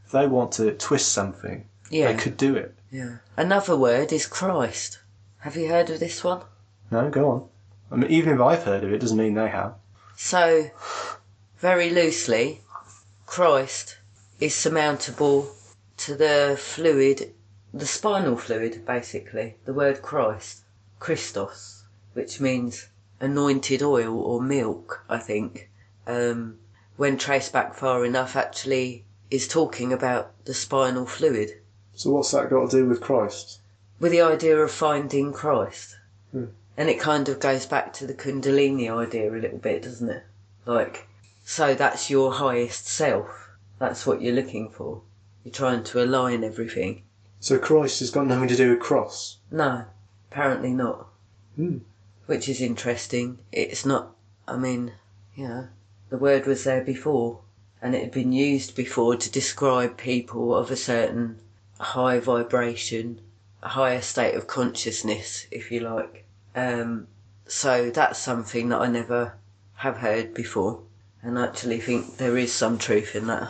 if they want to twist something, they could do it. Yeah. Another word is Christ. Have you heard of this one? No, go on. I mean, even if I've heard of it, doesn't mean they have. So, very loosely, Christ is surmountable to the fluid, the spinal fluid, basically. The word Christ, Christos, which means anointed oil or milk, I think, when traced back far enough, actually is talking about the spinal fluid. So what's that got to do with Christ? With the idea of finding Christ. And it kind of goes back to the Kundalini idea a little bit, doesn't it? Like, so that's your highest self. That's what you're looking for. You're trying to align everything. So Christ has got nothing to do with cross? No, apparently not. Which is interesting. It's not, I mean, the word was there before, and it had been used before to describe people of a certain high vibration, a higher state of consciousness, if you like. So that's something that I never have heard before, and I actually think there is some truth in that.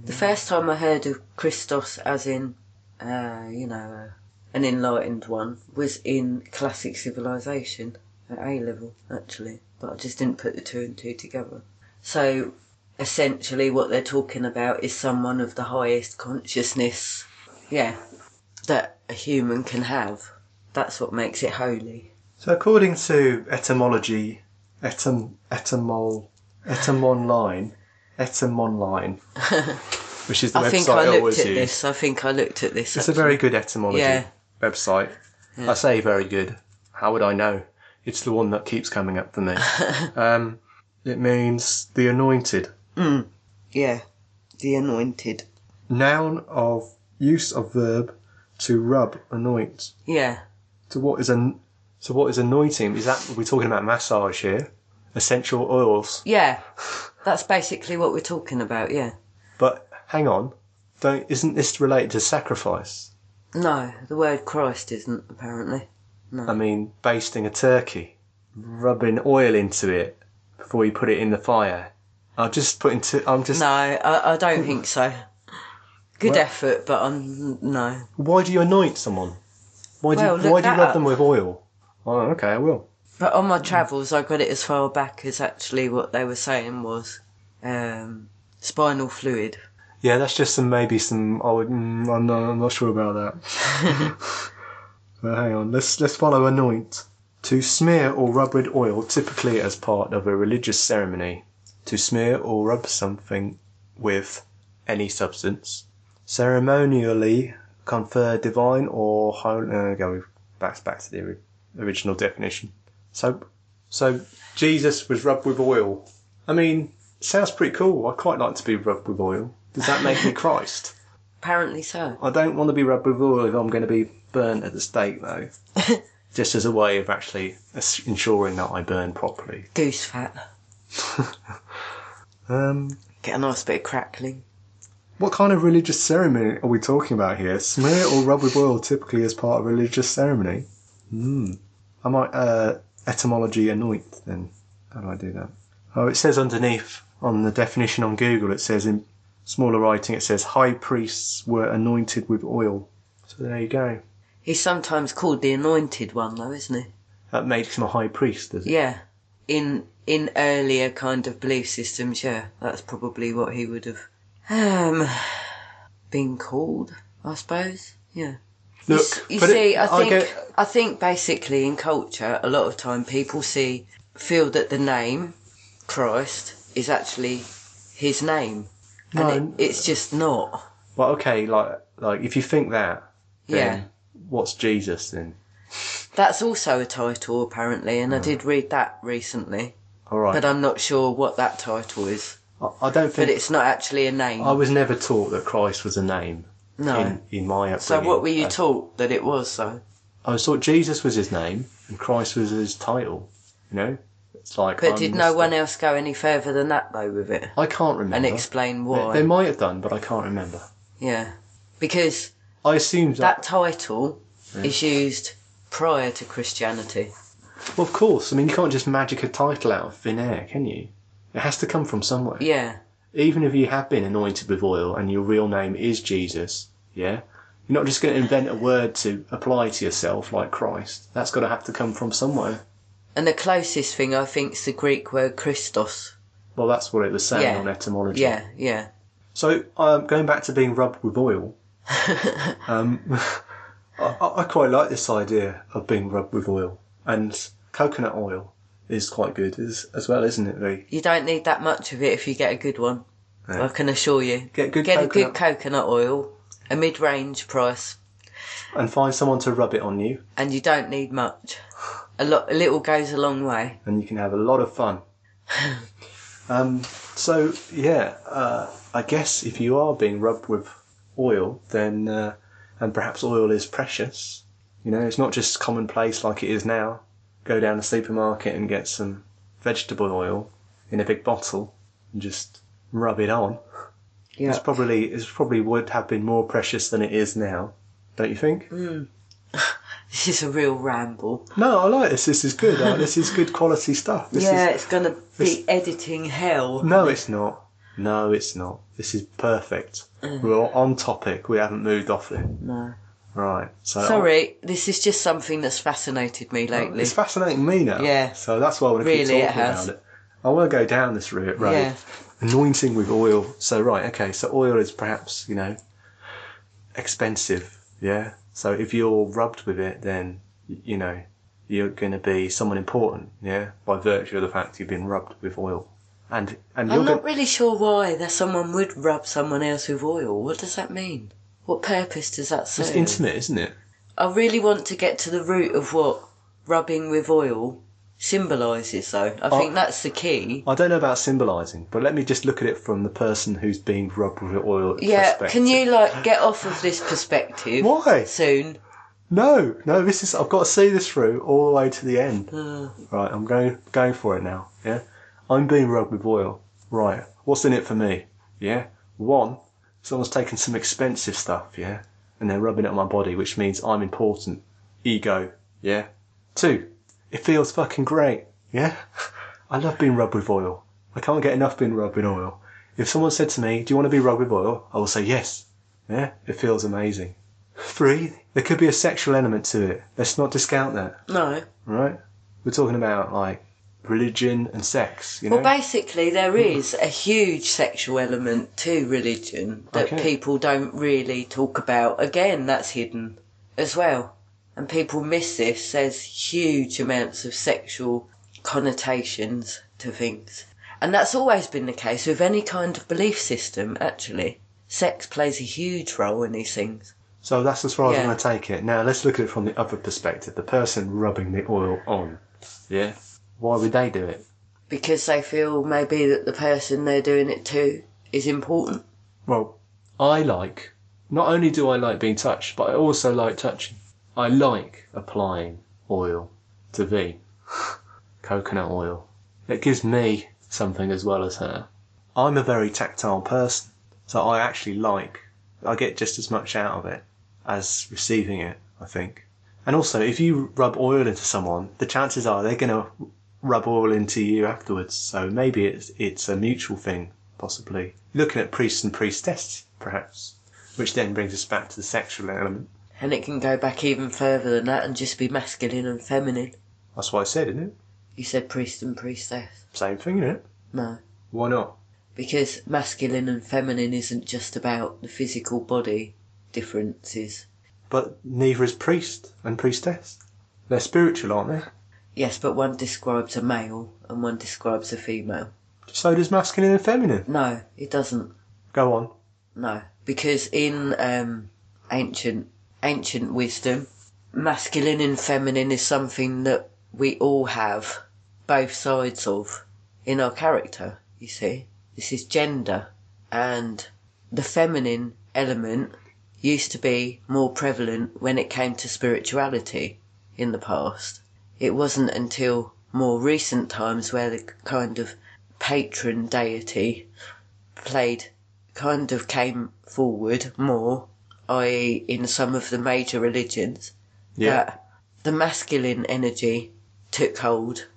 The first time I heard of Christos as in, an enlightened one, was in classic civilization at A-level, actually, but I just didn't put the two and two together. So essentially what they're talking about is someone of the highest consciousness, that a human can have. That's what makes it holy. So according to etymology, Etymonline, which is the website I always use. I think I looked at this. It's a very good etymology website. Yeah. I say very good. How would I know? It's the one that keeps coming up for me. It means the anointed. Yeah, the anointed. Noun of use of verb to rub, anoint. Yeah. So what is anointing? Is that, we're talking about massage here? Essential oils? Yeah, that's basically what we're talking about, yeah. But hang on, isn't this related to sacrifice? No, the word Christ isn't, apparently. No. I mean, basting a turkey, rubbing oil into it before you put it in the fire. No, I don't think so. Good effort, but no. Why do you anoint someone? Why do you rub them with oil? Oh, okay, I will. But on my travels, I got it as far back as actually what they were saying was spinal fluid. Yeah, that's just I'm not sure about that. But hang on, let's follow anoint. To smear or rub with oil, typically as part of a religious ceremony. To smear or rub something with any substance. Ceremonially confer divine or holy... go back to the original definition. So Jesus was rubbed with oil. I mean, sounds pretty cool. I quite like to be rubbed with oil. Does that make me Christ? Apparently so. I don't want to be rubbed with oil if I'm going to be burnt at the stake, though. Just as a way of actually ensuring that I burn properly. Goose fat. Get a nice bit of crackling. What kind of religious ceremony are we talking about here? Smear or rub with oil typically as part of a religious ceremony? I might etymology anoint then. How do I do that? Oh, it says underneath on the definition on Google, it says in smaller writing, it says high priests were anointed with oil. So there you go. He's sometimes called the anointed one though, isn't he? That makes him a high priest, does it? Yeah. In earlier kind of belief systems, yeah. That's probably what he would have been called, I suppose. Yeah. Look, I think basically in culture, a lot of time people feel that the name Christ is actually his name, and it's just not. Well, okay, like if you think that, then what's Jesus then? That's also a title apparently, and I did read that recently. All right, but I'm not sure what that title is. I don't think. But it's not actually a name. I was never taught that Christ was a name. No. In my upbringing. So what were you taught that it was, though? I was taught Jesus was his name and Christ was his title. You know? It's like. But did no one else go any further than that, though, with it? I can't remember. And explain why? They might have done, but I can't remember. Yeah. Because I assumed that title is used prior to Christianity. Well, of course. I mean, you can't just magic a title out of thin air, can you? It has to come from somewhere. Yeah. even if you have been anointed with oil and your real name is Jesus, yeah, you're not just going to invent a word to apply to yourself like Christ. That's got to have to come from somewhere. And the closest thing, I think, is the Greek word Christos. Well, that's what it was saying on etymology. Yeah. So, going back to being rubbed with oil, I quite like this idea of being rubbed with oil. And coconut oil is quite good as well, isn't it, Lee? You don't need that much of it if you get a good one. Yeah. I can assure you. Get a good coconut oil, a mid-range price. And find someone to rub it on you. And you don't need much. A little goes a long way. And you can have a lot of fun. I guess if you are being rubbed with oil, then, and perhaps oil is precious, it's not just commonplace like it is now. Go down the supermarket and get some vegetable oil in a big bottle and just rub it on. Yeah. It probably would have been more precious than it is now, don't you think? This is a real ramble. No, I like this. This is good. This is good quality stuff. It's going to be editing hell. No, it's not. No, it's not. This is perfect. We're on topic. We haven't moved off it. No. Right. So sorry, this is just something that's fascinated me lately. It's fascinating me now. Yeah. So that's why I want to keep talking about it. I want to go down this road. Yeah. Anointing with oil. So, so oil is perhaps, expensive. Yeah. So if you're rubbed with it, then, you're going to be someone important, yeah, by virtue of the fact you've been rubbed with oil. And I'm not really sure why someone would rub someone else with oil. What does that mean? What purpose does that serve? It's intimate, isn't it? I really want to get to the root of what rubbing with oil symbolises, though. I think that's the key. I don't know about symbolising, but let me just look at it from the person who's being rubbed with oil perspective. Can you, get off of this perspective? Why? Soon. No, I've got to see this through all the way to the end. Right, I'm going for it now, yeah? I'm being rubbed with oil. Right, what's in it for me? Yeah? 1, someone's taken some expensive stuff, yeah? And they're rubbing it on my body, which means I'm important. Ego, yeah? 2, it feels fucking great, yeah? I love being rubbed with oil. I can't get enough being rubbed with oil. If someone said to me, do you want to be rubbed with oil? I will say yes. Yeah? It feels amazing. 3, there could be a sexual element to it. Let's not discount that. No. Right? We're talking about, religion and sex, Well, basically, there is a huge sexual element to religion that people don't really talk about. Again, that's hidden as well. And people miss this. There's huge amounts of sexual connotations to things. And that's always been the case with any kind of belief system, actually. Sex plays a huge role in these things. So that's as far as I'm going to take it. Now, let's look at it from the other perspective. The person rubbing the oil on. Yeah? Why would they do it? Because they feel maybe that the person they're doing it to is important. Well, not only do I like being touched, but I also like touching. I like applying oil to V. Coconut oil. It gives me something as well as her. I'm a very tactile person, so I get just as much out of it as receiving it, I think. And also, if you rub oil into someone, the chances are they're going to rub oil into you afterwards. So maybe it's a mutual thing, possibly. Looking at priests and priestess, perhaps, which then brings us back to the sexual element. And it can go back even further than that and just be masculine and feminine. That's what I said, isn't it? You said priest and priestess. Same thing, isn't it? No. Why not? Because masculine and feminine isn't just about the physical body differences. But neither is priest and priestess. They're spiritual, aren't they? Yes, but one describes a male and one describes a female. So does masculine and feminine? No, it doesn't. Go on. No, because in ancient wisdom, masculine and feminine is something that we all have both sides of in our character, you see. This is gender, and the feminine element used to be more prevalent when it came to spirituality in the past. It wasn't until more recent times where the kind of patron deity came forward more, i.e. in some of the major religions, that the masculine energy took hold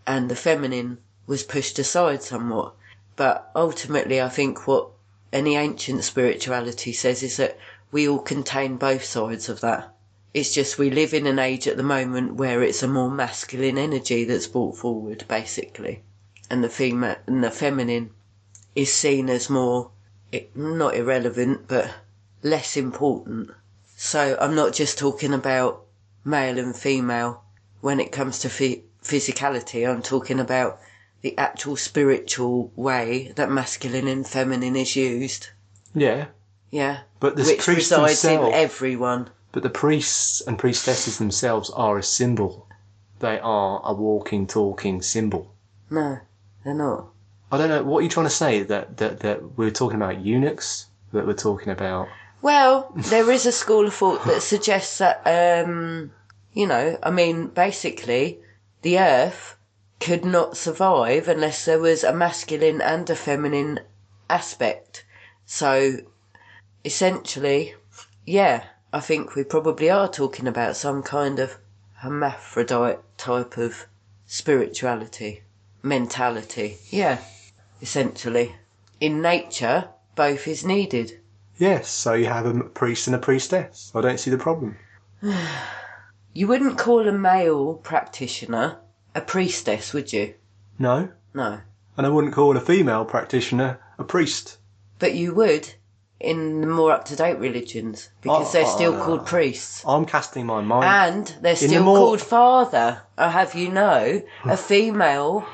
and the feminine was pushed aside somewhat. But ultimately, I think what any ancient spirituality says is that we all contain both sides of that. It's just we live in an age at the moment where it's a more masculine energy that's brought forward, basically. And the female and the feminine is seen as more, not irrelevant, but less important. So I'm not just talking about male and female when it comes to physicality. I'm talking about the actual spiritual way that masculine and feminine is used. Yeah. Yeah. But the which priests resides in themselves, everyone. but the priests and priestesses themselves are a symbol. They are a walking, talking symbol. No, they're not. I don't know, what are you trying to say? That we're talking about eunuchs? That we're talking about... Well, there is a school of thought that suggests that, basically, the earth could not survive unless there was a masculine and a feminine aspect. So, essentially, yeah, I think we probably are talking about some kind of hermaphrodite type of spirituality, mentality. Yeah, essentially. In nature, both is needed. Yes, so you have a priest and a priestess. I don't see the problem. You wouldn't call a male practitioner a priestess, would you? No. No. And I wouldn't call a female practitioner a priest. But you would in the more up-to-date religions, because they're still called priests. I'm casting my mind. And they're still called father. I'll have you know, a female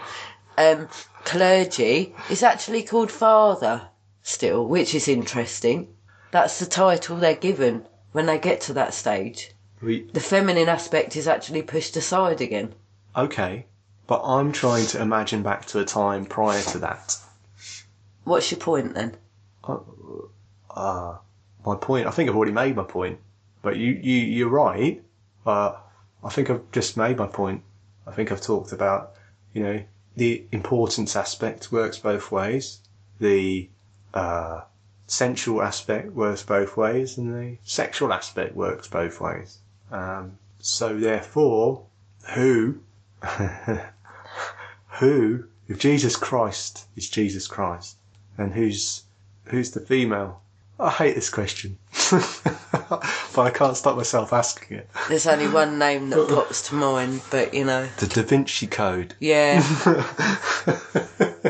clergy is actually called father still, which is interesting. That's the title they're given when they get to that stage. The feminine aspect is actually pushed aside again. Okay, but I'm trying to imagine back to a time prior to that. What's your point then? My point, I think I've already made my point. But you're right. I think I've just made my point. I think I've talked about, the importance aspect works both ways. The sensual aspect works both ways, and the sexual aspect works both ways. So therefore, who, if Jesus Christ is Jesus Christ, then who's the female? I hate this question, but I can't stop myself asking it. There's only one name that pops to mind, but the Da Vinci Code. Yeah.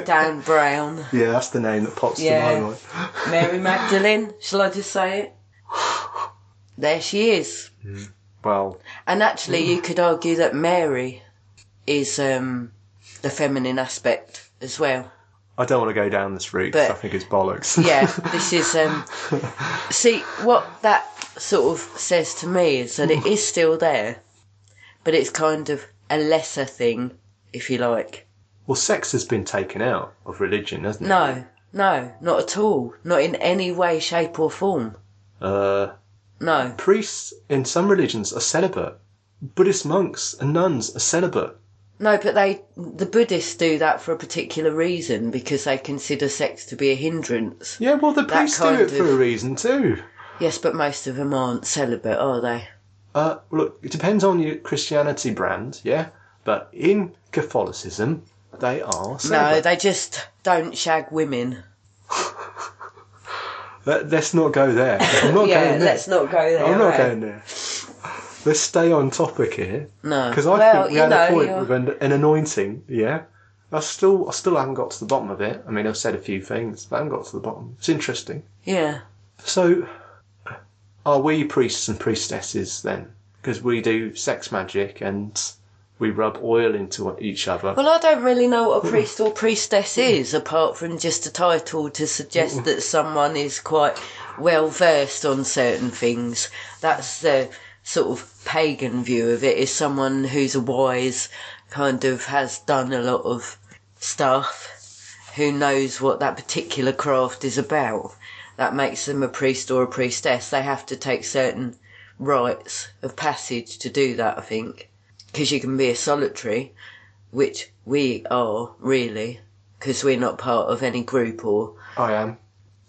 Dan Brown. Yeah, that's the name that pops to my mind. Mary Magdalene, shall I just say it? There she is. Well... And actually you could argue that Mary is the feminine aspect as well. I don't want to go down this route because I think it's bollocks. Yeah, this is... see, what that sort of says to me is that it is still there, but it's kind of a lesser thing, if you like. Well, sex has been taken out of religion, hasn't it? No, not at all. Not in any way, shape or form. No. Priests in some religions are celibate. Buddhist monks and nuns are celibate. No, but the Buddhists do that for a particular reason, because they consider sex to be a hindrance. Yeah, well, the priests do it for a reason too. Yes, but most of them aren't celibate, are they? Look, it depends on your Christianity brand, yeah? But in Catholicism, they are celibate. No, they just don't shag women. Let's not go there. I'm not going there. Let's not go there. I'm not going there. Let's stay on topic here. No. Because I think we had a point with an anointing, yeah? I still haven't got to the bottom of it. I mean, I've said a few things, but I haven't got to the bottom. It's interesting. Yeah. So, are we priests and priestesses then? Because we do sex magic and we rub oil into each other. Well, I don't really know what a priest or priestess is, apart from just a title to suggest that someone is quite well versed on certain things. That's the sort of pagan view of it, is someone who's a wise, kind of has done a lot of stuff, who knows what that particular craft is about. That makes them a priest or a priestess. They have to take certain rites of passage to do that, I think. Because you can be a solitary, which we are, really, because we're not part of any group or... I am.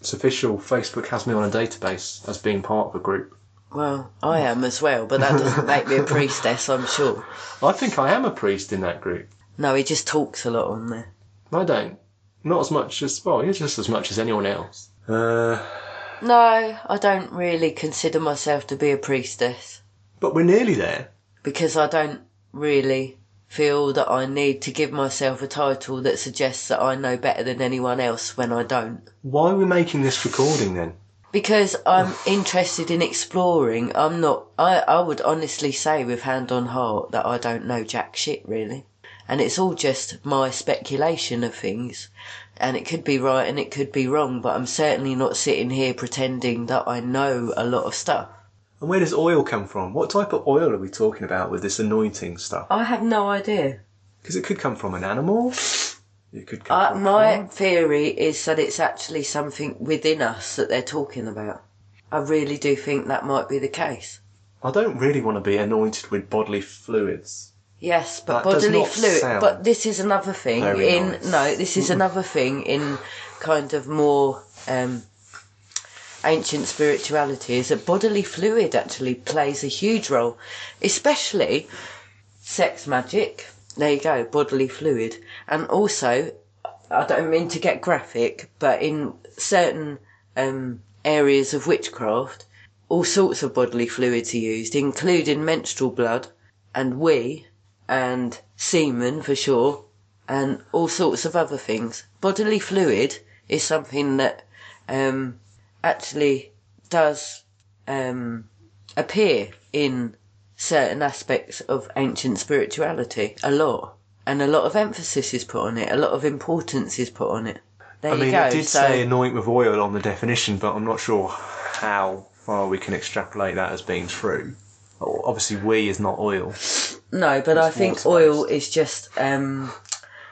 It's official. Facebook has me on a database as being part of a group. Well, I am as well, but that doesn't make me a priestess, I'm sure. I think I am a priest in that group. No, he just talks a lot on there. I don't. Not as much as, well, you're just as much as anyone else. No, I don't really consider myself to be a priestess. But we're nearly there. Because I don't really feel that I need to give myself a title that suggests that I know better than anyone else when I don't. Why are we making this recording then? Because I'm interested in exploring. I would honestly say with hand on heart that I don't know jack shit really. And it's all just my speculation of things. And it could be right and it could be wrong, but I'm certainly not sitting here pretending that I know a lot of stuff. And where does oil come from? What type of oil are we talking about with this anointing stuff? I have no idea. Because it could come from an animal. It could come from my plant. theory is that it's actually something within us that they're talking about. I really do think that might be the case. I don't really want to be anointed with bodily fluids. Yes, but That does bodily not fluid. sound But this is another thing very nice. this is another thing in kind of more ancient spirituality, is that bodily fluid actually plays a huge role, especially sex magic. There you go, bodily fluid. And also, I don't mean to get graphic, but in certain areas of witchcraft, all sorts of bodily fluids are used, including menstrual blood and wee and semen for sure, and all sorts of other things. Bodily fluid is something that actually does appear in certain aspects of ancient spirituality a lot. And a lot of emphasis is put on it, a lot of importance is put on it. There you go. It did say anoint with oil on the definition, but I'm not sure how far we can extrapolate that as being true. Obviously, wee is not oil. No, but I think water-based. oil is just...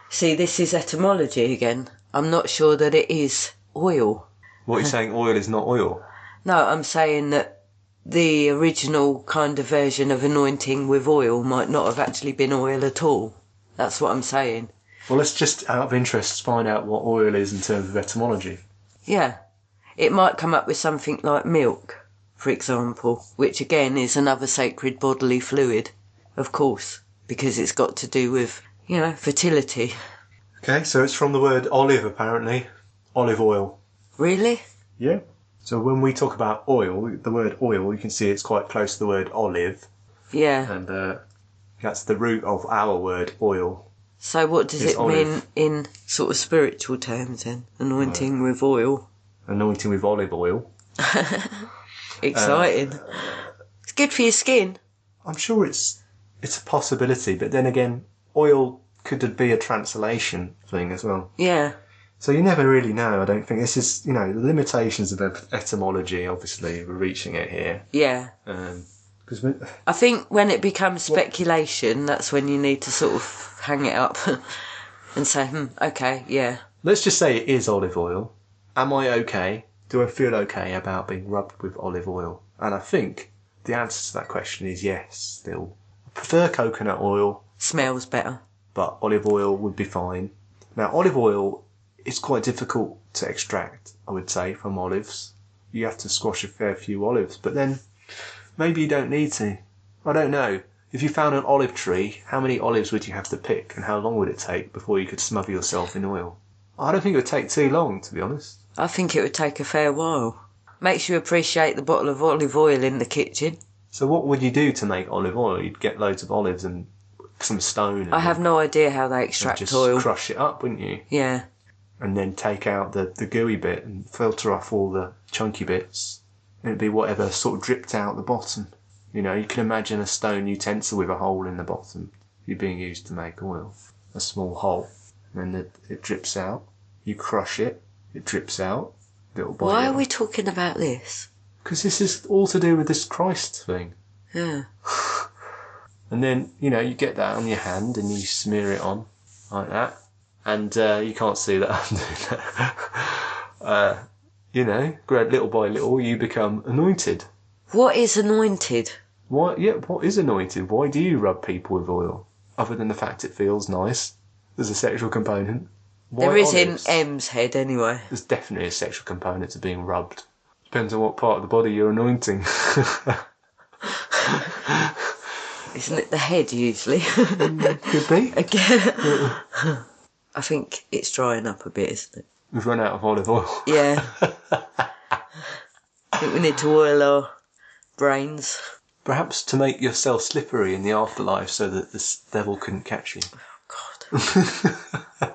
see, this is etymology again. I'm not sure that it is oil. What are you saying, oil is not oil? No, I'm saying that the original kind of version of anointing with oil might not have actually been oil at all. That's what I'm saying. Well, let's just, out of interest, find out what oil is in terms of etymology. Yeah. It might come up with something like milk, for example, which again is another sacred bodily fluid, of course, because it's got to do with, fertility. Okay, so it's from the word olive, apparently. Olive oil. Really? Yeah. So when we talk about oil, the word oil, you can see it's quite close to the word olive. Yeah. And that's the root of our word oil. So what does It's it olive. mean in sort of spiritual terms then? Anointing with oil? Anointing with olive oil. Exciting. It's good for your skin. I'm sure it's a possibility, but then again, oil could be a translation thing as well. Yeah. So you never really know, I don't think. This is, the limitations of etymology, obviously, we're reaching it here. Yeah. Because I think when it becomes speculation, that's when you need to sort of hang it up and say, okay, yeah. let's just say it is olive oil. Am I okay? Do I feel okay about being rubbed with olive oil? And I think the answer to that question is yes, still. I prefer coconut oil, Smells better. but olive oil would be fine. Now, olive oil is quite difficult to extract, I would say, from olives. You have to squash a fair few olives, but then maybe you don't need to. I don't know. If you found an olive tree, how many olives would you have to pick, and how long would it take before you could smother yourself in oil? I don't think it would take too long, to be honest. I think it would take a fair while. Makes you appreciate the bottle of olive oil in the kitchen. So what would you do to make olive oil? You'd get loads of olives and some stone. And I have no idea how they extract just oil. crush it up, wouldn't you? Yeah. And then take out the gooey bit and filter off all the chunky bits. And it'd be whatever sort of dripped out the bottom. You can imagine a stone utensil with a hole in the bottom being used to make oil. A small hole. And then it drips out. You crush it. It drips out. Little by Why are little. we talking about this? Because this is all to do with this Christ thing. Yeah. And then, you get that on your hand and you smear it on like that. And you can't see that I'm doing that. Little by little, you become anointed. What is anointed? What is anointed? Why do you rub people with oil? Other than the fact it feels nice. There's a sexual component. Why There is olives? in M's head anyway. There's definitely a sexual component to being rubbed. Depends on what part of the body you're anointing. Isn't it the head usually? Could be. Again. I think it's drying up a bit, isn't it? We've run out of olive oil. Yeah. I think we need to oil our brains. Perhaps to make yourself slippery in the afterlife so that this devil couldn't catch you. Oh, God.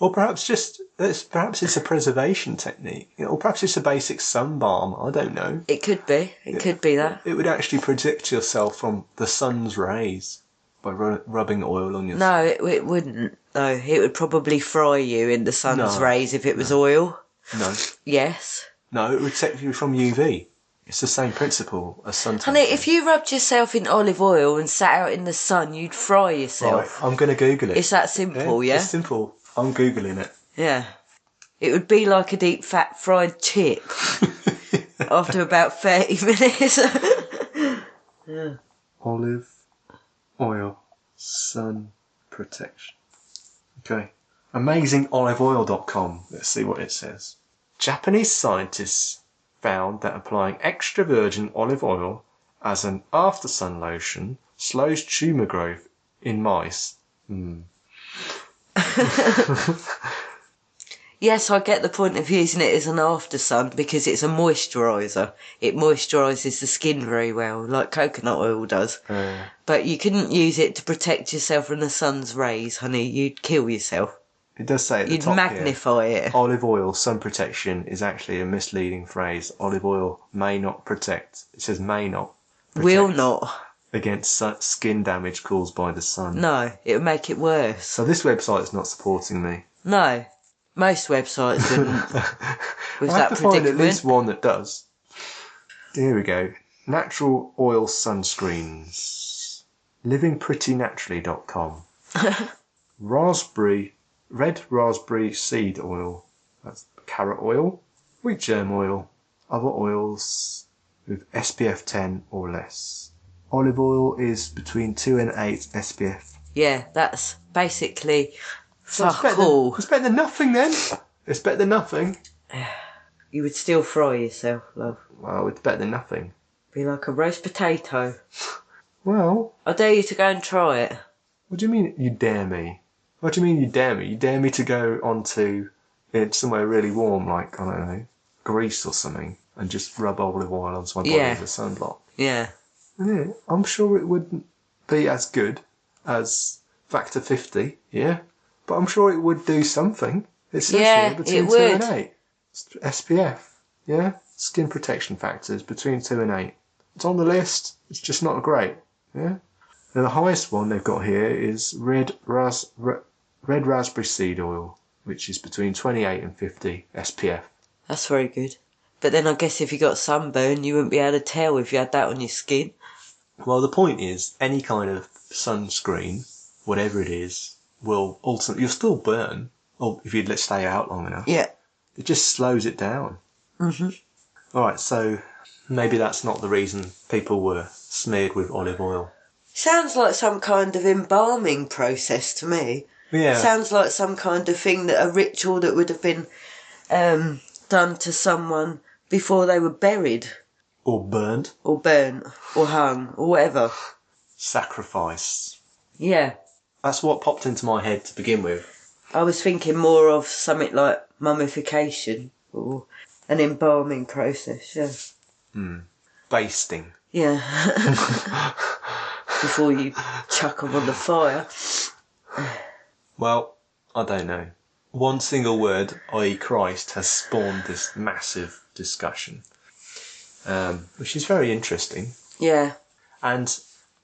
Or perhaps it's a preservation technique. Or perhaps it's a basic sun balm. I don't know. It could be. It could be that. It would actually protect yourself from the sun's rays by rubbing oil on your No, it wouldn't. No, it would probably fry you in the sun's rays if it was oil. No. Yes. No, it would protect you from UV. It's the same principle as suntan. Honey, if you rubbed yourself in olive oil and sat out in the sun, you'd fry yourself. Right, I'm going to Google it. It's that simple, yeah? It's simple. I'm Googling it. Yeah. It would be like a deep fat fried chip after about 30 minutes. Yeah. Olive oil sun protection. Okay. AmazingOliveOil.com. Let's see what it says. Japanese scientists found that applying extra virgin olive oil as an after-sun lotion slows tumour growth in mice. Yes, I get the point of using it as an after sun because it's a moisturiser. It moisturises the skin very well, like coconut oil does. But you couldn't use it to protect yourself from the sun's rays, honey. You'd kill yourself. It does say at the You'd top magnify it. Olive oil sun protection is actually a misleading phrase. Olive oil may not protect. It says may not. Will not. Against skin damage caused by the sun. No, it would make it worse. So this website is not supporting me. No, most websites wouldn't. With I have that to find at predicament. least one that does. Here we go. Natural oil sunscreens. Livingprettynaturally.com. Red raspberry seed oil. That's carrot oil. Wheat germ oil. Other oils with SPF 10 or less. Olive oil is between 2 and 8 SPF. Yeah, that's basically fuck all. It's better than nothing then. It's better than nothing. You would still fry yourself, love. Well, it's better than nothing. Be like a roast potato. Well, I dare you to go and try it. what do you mean you dare me? What do you mean you dare me? You dare me to go onto somewhere really warm, like, I don't know, Greece or something, and just rub olive oil onto my body as a sunblock. Yeah. Yeah, I'm sure it wouldn't be as good as Factor 50, yeah? But I'm sure it would do something. It says here between 2 and 8. SPF, yeah? Skin protection factors between 2 and 8. It's on the list, it's just not great, yeah? Now the highest one they've got here is red raspberry seed oil, which is between 28 and 50 SPF. That's very good. But then I guess if you got sunburn, you wouldn't be able to tell if you had that on your skin. Well, the point is, any kind of sunscreen, whatever it is, will ultimately, you'll still burn, or if you let stay out long enough. Yeah. It just slows it down. Alright, so maybe that's not the reason people were smeared with olive oil. Sounds like some kind of embalming process to me. Yeah. Sounds like some kind of thing, that a ritual that would have been done to someone before they were buried. Or burnt. Or burnt. Or hung. Or whatever. Sacrifice. Yeah. That's what popped into my head to begin with. I was thinking more of something like mummification. Or an embalming process, yeah. Basting. Yeah. Before you chuck them on the fire. Well, I don't know. One single word, i.e. Christ, has spawned this massive discussion. Which is very interesting. Yeah. And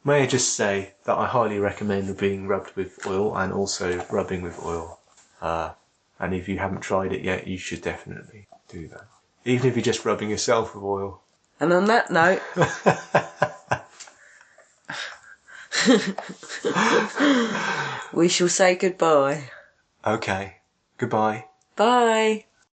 may I just say that I highly recommend being rubbed with oil and also rubbing with oil. And if you haven't tried it yet, you should definitely do that. Even if you're just rubbing yourself with oil. And on that note... we shall say goodbye. Okay. Goodbye. Bye.